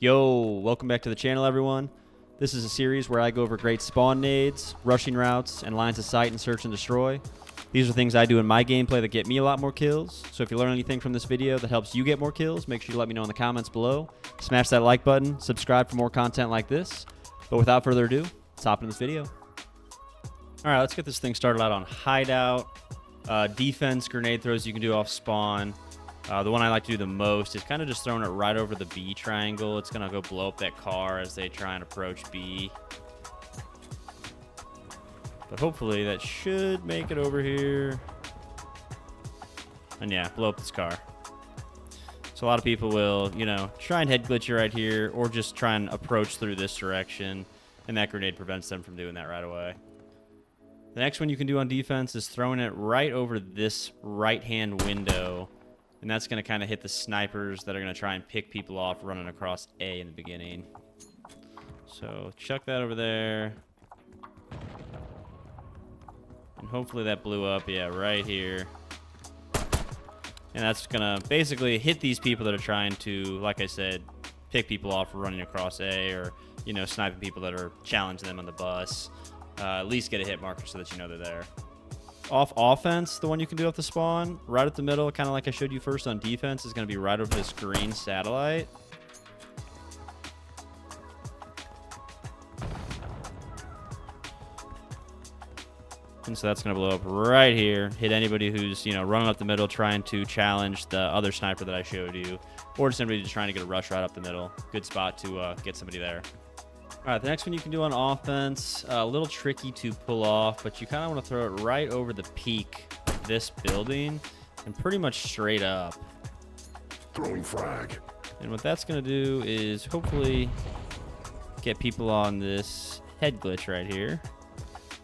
Yo, welcome back to the channel, everyone. This is a series where I go over great spawn nades, rushing routes, and lines of sight in search and destroy. These are things I do in my gameplay that get me a lot more kills. So if you learn anything from this video that helps you get more kills, make sure you let me know in the comments below. Smash that like button, subscribe for more content like this. But without further ado, let's hop into this video. All right, let's get this thing started out on hideout. Defense, grenade throws you can do off spawn. The one I like to do the most is kind of just throwing it right over the B triangle. It's going to go blow up that car as they try and approach B. But hopefully that should make it over here. And yeah, blow up this car. So a lot of people will, try and head glitch you right here or just try and approach through this direction. And that grenade prevents them from doing that right away. The next one you can do on defense is throwing it right over this right-hand window. And that's going to kind of hit the snipers that are going to try and pick people off running across A in the beginning. So chuck that over there. And hopefully that blew up. Yeah, right here. And that's going to basically hit these people that are trying to, like I said, pick people off running across A or, sniping people that are challenging them on the bus. At least get a hit marker so that you know they're there. Off offense, the one you can do off the spawn, right at the middle, kind of like I showed you first on defense, is going to be right over this green satellite. And so that's going to blow up right here, hit anybody who's, running up the middle, trying to challenge the other sniper that I showed you, or just anybody just trying to get a rush right up the middle. Good spot to get somebody there. All right, the next one you can do on offense, a little tricky to pull off, but you kind of want to throw it right over the peak of this building and pretty much straight up. Throwing frag. And what that's going to do is hopefully get people on this head glitch right here.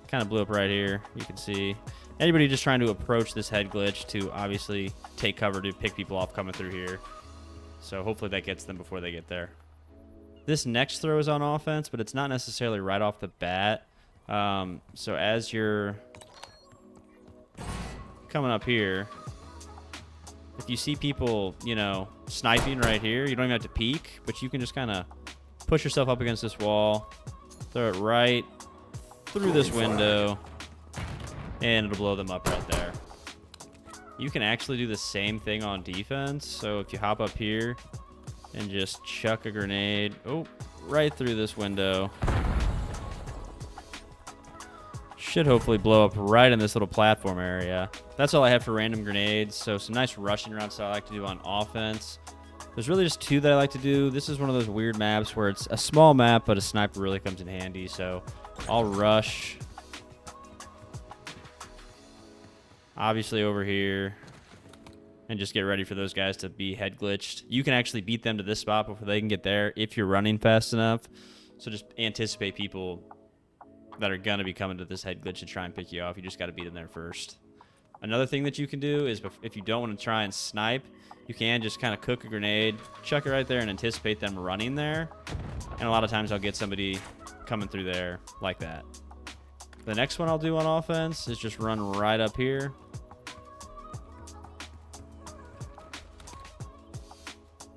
Kind of blew up right here, you can see. Anybody just trying to approach this head glitch to obviously take cover to pick people off coming through here. So hopefully that gets them before they get there. This next throw is on offense, but it's not necessarily right off the bat. So as you're coming up here, if you see people, sniping right here, you don't even have to peek, but you can just kind of push yourself up against this wall, throw it right through this window, and it'll blow them up right there. You can actually do the same thing on defense. So if you hop up here and just chuck a grenade, right through this window. Should hopefully blow up right in this little platform area. That's all I have for random grenades. So some nice rushing routes that I like to do on offense. There's really just two that I like to do. This is one of those weird maps where it's a small map, but a sniper really comes in handy. So I'll rush. Obviously over here. And just get ready for those guys to be head glitched. You can actually beat them to this spot before they can get there if you're running fast enough. So just anticipate people that are going to be coming to this head glitch and try and pick you off. You just got to beat them there first. Another thing that you can do is if you don't want to try and snipe, you can just kind of cook a grenade, chuck it right there, and anticipate them running there. And a lot of times I'll get somebody coming through there like that. The next one I'll do on offense is just run right up here.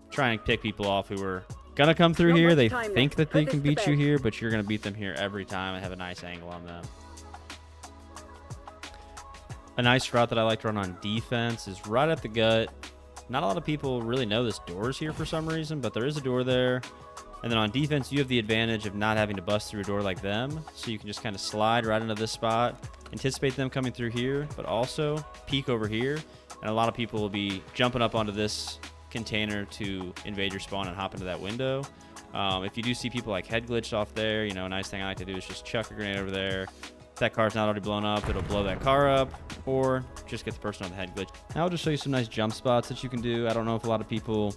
Try and pick people off who are gonna come through here. They think that they can beat you here, but you're gonna beat them here every time and have a nice angle on them. A nice route that I like to run on defense is right at the gut. Not a lot of people really know this door's here for some reason, but there is a door there. And then on defense, you have the advantage of not having to bust through a door like them. So you can just kind of slide right into this spot, anticipate them coming through here, but also peek over here. And a lot of people will be jumping up onto this container to invade your spawn and hop into that window. If you do see people like head glitched off there, a nice thing I like to do is just chuck a grenade over there. If that car's not already blown up, it'll blow that car up, or just get the person on the head glitch. Now I'll just show you some nice jump spots that you can do. I don't know if a lot of people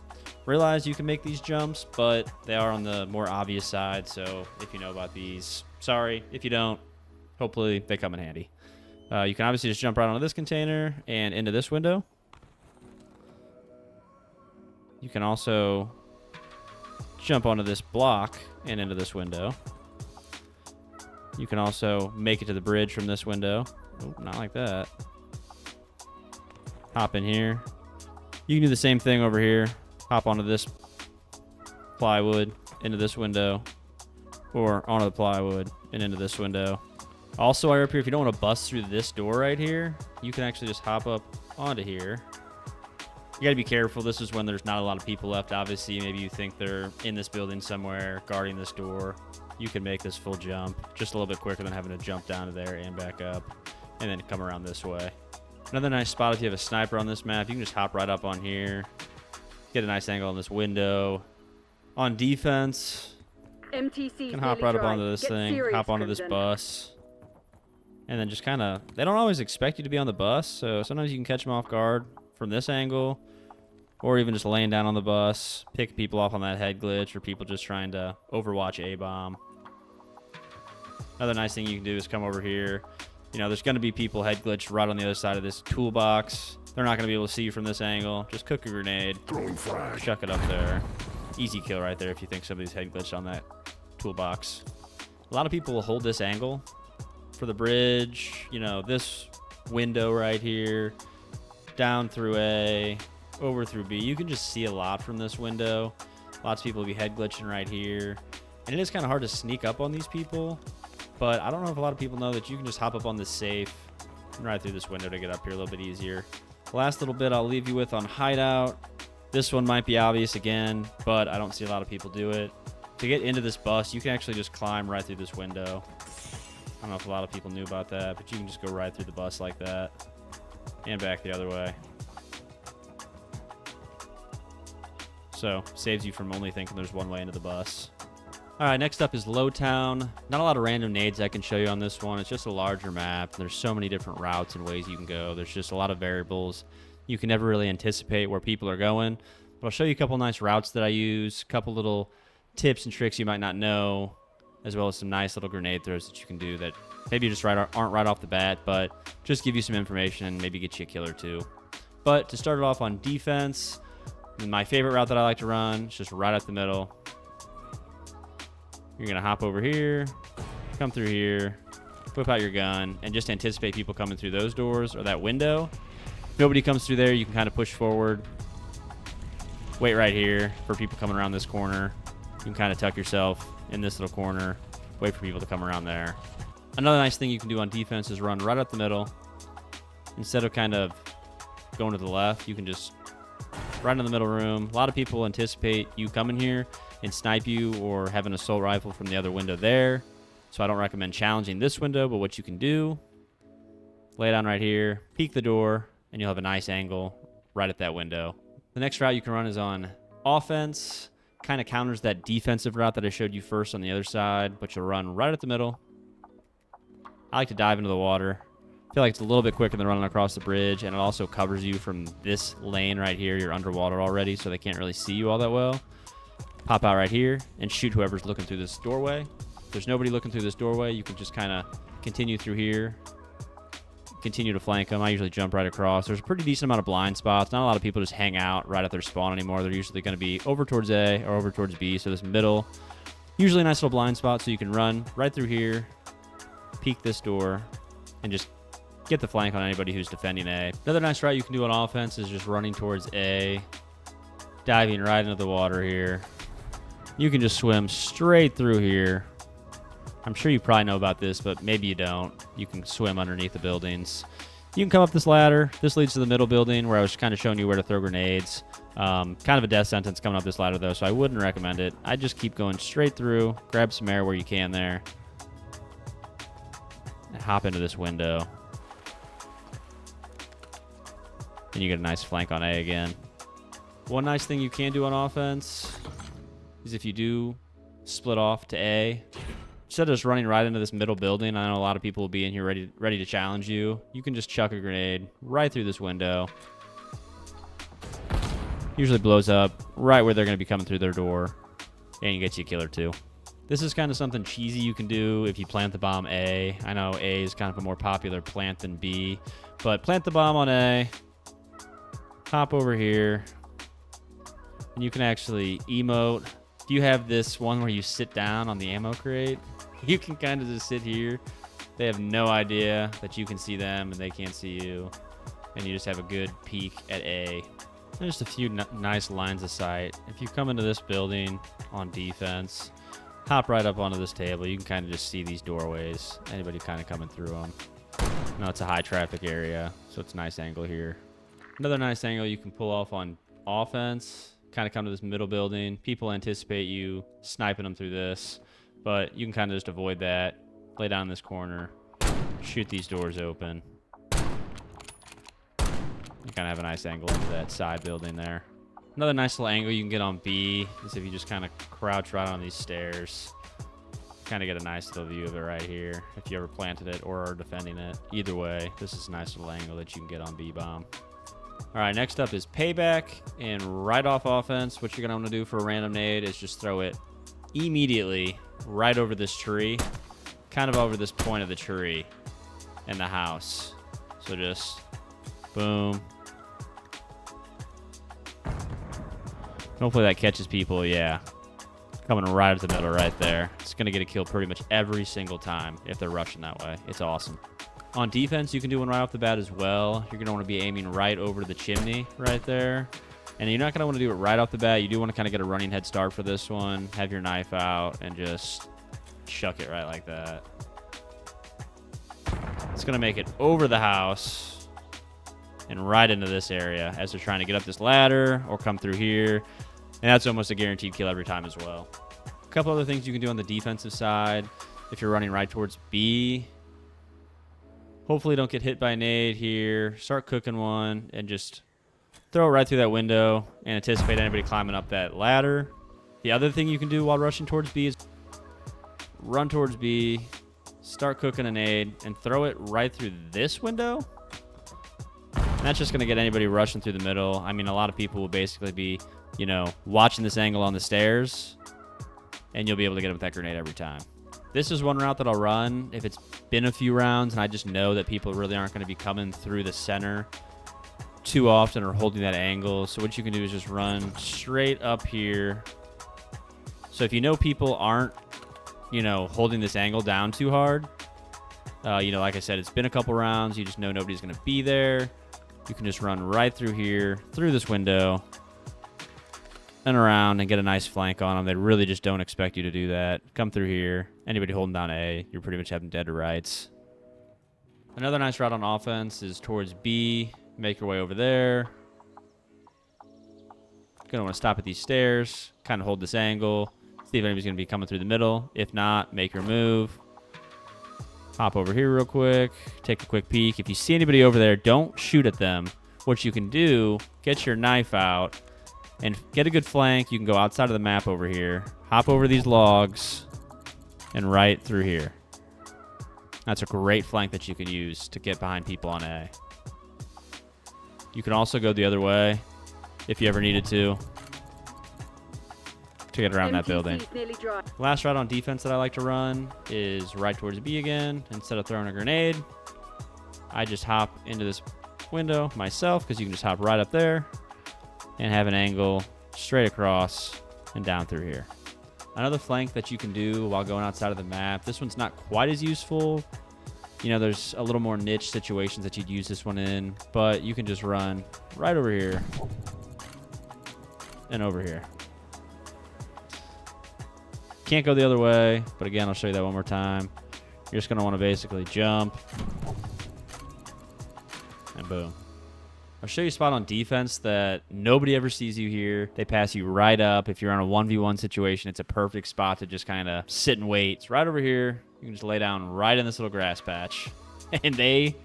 realize you can make these jumps, but they are on the more obvious side. So if you know about these, sorry. If you don't, hopefully they come in handy. You can obviously just jump right onto this container and into this window. You can also jump onto this block and into this window. You can also make it to the bridge from this window. Oh, not like that. Hop in here. You can do the same thing over here. Hop onto this plywood into this window, or onto the plywood and into this window. Also, while you're up here, if you don't want to bust through this door right here, you can actually just hop up onto here. You got to be careful. This is when there's not a lot of people left. Obviously, maybe you think they're in this building somewhere guarding this door. You can make this full jump just a little bit quicker than having to jump down to there and back up and then come around this way. Another nice spot if you have a sniper on this map, you can just hop right up on here, get a nice angle on this window. On defense, MTC you can hop right up onto this thing, hop onto this bus, and then just kind of, they don't always expect you to be on the bus, so sometimes you can catch them off guard from this angle, or even just laying down on the bus, pick people off on that head glitch, or people just trying to overwatch A-bomb. Another nice thing you can do is come over here. You know, there's going to be people head glitched right on the other side of this toolbox. They're not going to be able to see you from this angle. Just cook a grenade, Throwing frag. chuck it up there. Easy kill right there if you think somebody's head glitched on that toolbox. A lot of people will hold this angle for the bridge. You know, this window right here, down through A, over through B. You can just see a lot from this window. Lots of people will be head glitching right here. And it is kind of hard to sneak up on these people. But I don't know if a lot of people know that you can just hop up on this safe and right through this window to get up here a little bit easier. The last little bit I'll leave you with on hideout. This one might be obvious again, but I don't see a lot of people do it. To get into this bus, you can actually just climb right through this window. I don't know if a lot of people knew about that, but you can just go right through the bus like that and back the other way. So, saves you from only thinking there's one way into the bus. All right, next up is Lowtown. Not a lot of random nades I can show you on this one. It's just a larger map. There's so many different routes and ways you can go. There's just a lot of variables. You can never really anticipate where people are going. But I'll show you a couple nice routes that I use, a couple little tips and tricks you might not know, as well as some nice little grenade throws that you can do that maybe just aren't right off the bat, but just give you some information and maybe get you a kill or two. But to start it off on defense, my favorite route that I like to run is just right up the middle. You're going to hop over here, come through here, whip out your gun, and just anticipate people coming through those doors or that window. If nobody comes through there, you can kind of push forward. Wait right here for people coming around this corner. You can kind of tuck yourself in this little corner, wait for people to come around there. Another nice thing you can do on defense is run right up the middle. Instead of kind of going to the left, you can just right in the middle room. A lot of people anticipate you coming here and snipe you or have an assault rifle from the other window there. So I don't recommend challenging this window, but what you can do, lay down right here, peek the door, and you'll have a nice angle right at that window. The next route you can run is on offense. Kind of counters that defensive route that I showed you first on the other side, but you'll run right at the middle. I like to dive into the water. I feel like it's a little bit quicker than running across the bridge, and it also covers you from this lane right here. You're underwater already, so they can't really see you all that well. Pop out right here and shoot whoever's looking through this doorway. If there's nobody looking through this doorway, you can just kind of continue through here, continue to flank them. I usually jump right across. There's a pretty decent amount of blind spots. Not a lot of people just hang out right at their spawn anymore. They're usually going to be over towards A or over towards B, so this middle, usually a nice little blind spot, so you can run right through here, peek this door, and just get the flank on anybody who's defending A. Another nice route you can do on offense is just running towards A, diving right into the water here. You can just swim straight through here. I'm sure you probably know about this, but maybe you don't. You can swim underneath the buildings. You can come up this ladder. This leads to the middle building where I was kind of showing you where to throw grenades. Kind of a death sentence coming up this ladder, though, so I wouldn't recommend it. I'd just keep going straight through, grab some air where you can there, and hop into this window. And you get a nice flank on A again. One nice thing you can do on offense is if you do split off to A, instead of just running right into this middle building, I know a lot of people will be in here ready to challenge you. You can just chuck a grenade right through this window. Usually blows up right where they're going to be coming through their door, and you get you a kill or two. This is kind of something cheesy you can do if you plant the bomb A. I know A is kind of a more popular plant than B, but plant the bomb on A, hop over here, and you can actually emote. If you have this one where you sit down on the ammo crate, you can kind of just sit here. They have no idea that you can see them and they can't see you. And you just have a good peek at A. There's just a few nice lines of sight. If you come into this building on defense, hop right up onto this table, you can kind of just see these doorways. Anybody kind of coming through them. No, it's a high traffic area, so it's a nice angle here. Another nice angle you can pull off on offense. Kind of come to this middle building. People anticipate you sniping them through this, but you can kind of just avoid that. Lay down in this corner. Shoot these doors open. You kind of have a nice angle into that side building there. Another nice little angle you can get on B is if you just kind of crouch right on these stairs. Kind of get a nice little view of it right here if you ever planted it or are defending it. Either way, this is a nice little angle that you can get on B-bomb. All right, next up is payback. And right off offense, what you're going to want to do for a random nade is just throw it immediately right over this tree. Kind of over this point of the tree in the house. So just boom. Hopefully that catches people, yeah. Coming right at the middle right there. It's going to get a kill pretty much every single time if they're rushing that way. It's awesome. On defense, you can do one right off the bat as well. You're going to want to be aiming right over the chimney right there. And you're not going to want to do it right off the bat. You do want to kind of get a running head start for this one. Have your knife out and just chuck it right like that. It's going to make it over the house and right into this area as they're trying to get up this ladder or come through here. And that's almost a guaranteed kill every time as well. A couple other things you can do on the defensive side. If you're running right towards B, hopefully don't get hit by a nade here. Start cooking one and just throw it right through that window and anticipate anybody climbing up that ladder. The other thing you can do while rushing towards B is run towards B, start cooking a nade, and throw it right through this window. And that's just going to get anybody rushing through the middle. I mean, a lot of people will basically be, you know, watching this angle on the stairs, and you'll be able to get them with that grenade every time. This is one route that I'll run if it's been a few rounds and I just know that people really aren't going to be coming through the center too often or holding that angle. So what you can do is just run straight up here. So if you know people aren't, you know, holding this angle down too hard, you know, like I said, it's been a couple rounds. You just know nobody's going to be there. You can just run right through here, through this window, and around and get a nice flank on them. They really just don't expect you to do that. Come through here. Anybody holding down A, you're pretty much having dead to rights. Another nice route on offense is towards B. Make your way over there. Gonna want to stop at these stairs, kind of hold this angle, see if anybody's gonna be coming through the middle. If not, make your move. Hop over here real quick, take a quick peek. If you see anybody over there, don't shoot at them. What you can do, get your knife out and get a good flank. You can go outside of the map over here, hop over these logs, and right through here. That's a great flank that you can use to get behind people on A. You can also go the other way if you ever needed to get around that building. Last route on defense that I like to run is right towards B again. Instead of throwing a grenade, I just hop into this window myself because you can just hop right up there and have an angle straight across and down through here. Another flank that you can do while going outside of the map, this one's not quite as useful. You know, there's a little more niche situations that you'd use this one in, but you can just run right over here and over here. Can't go the other way, but again, I'll show you that one more time. You're just going to want to basically jump and boom. I'll show you a spot on defense that nobody ever sees you here. They pass you right up. If you're on a 1v1 situation, it's a perfect spot to just kind of sit and wait. It's right over here. You can just lay down right in this little grass patch. And they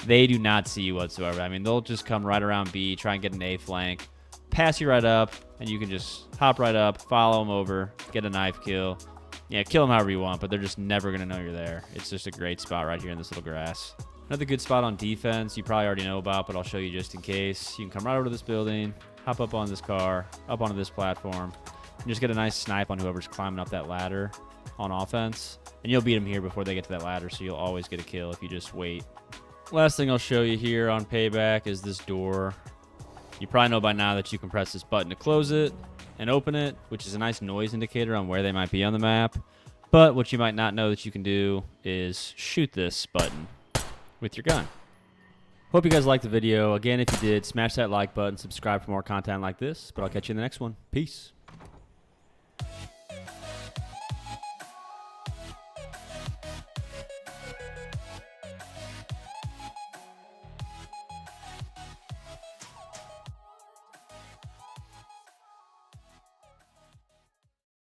do not see you whatsoever. I mean, they'll just come right around B, try and get an A flank, pass you right up, and you can just hop right up, follow them over, get a knife kill. Yeah, kill them however you want, but they're just never going to know you're there. It's just a great spot right here in this little grass. Another good spot on defense you probably already know about, but I'll show you just in case. You can come right over to this building, hop up on this car, up onto this platform, and just get a nice snipe on whoever's climbing up that ladder on offense. And you'll beat them here before they get to that ladder, so you'll always get a kill if you just wait. Last thing I'll show you here on payback is this door. You probably know by now that you can press this button to close it and open it, which is a nice noise indicator on where they might be on the map. But what you might not know that you can do is shoot this button with your gun. Hope you guys liked the video. Again, if you did, smash that like button, subscribe for more content like this. But I'll catch you in the next one. Peace.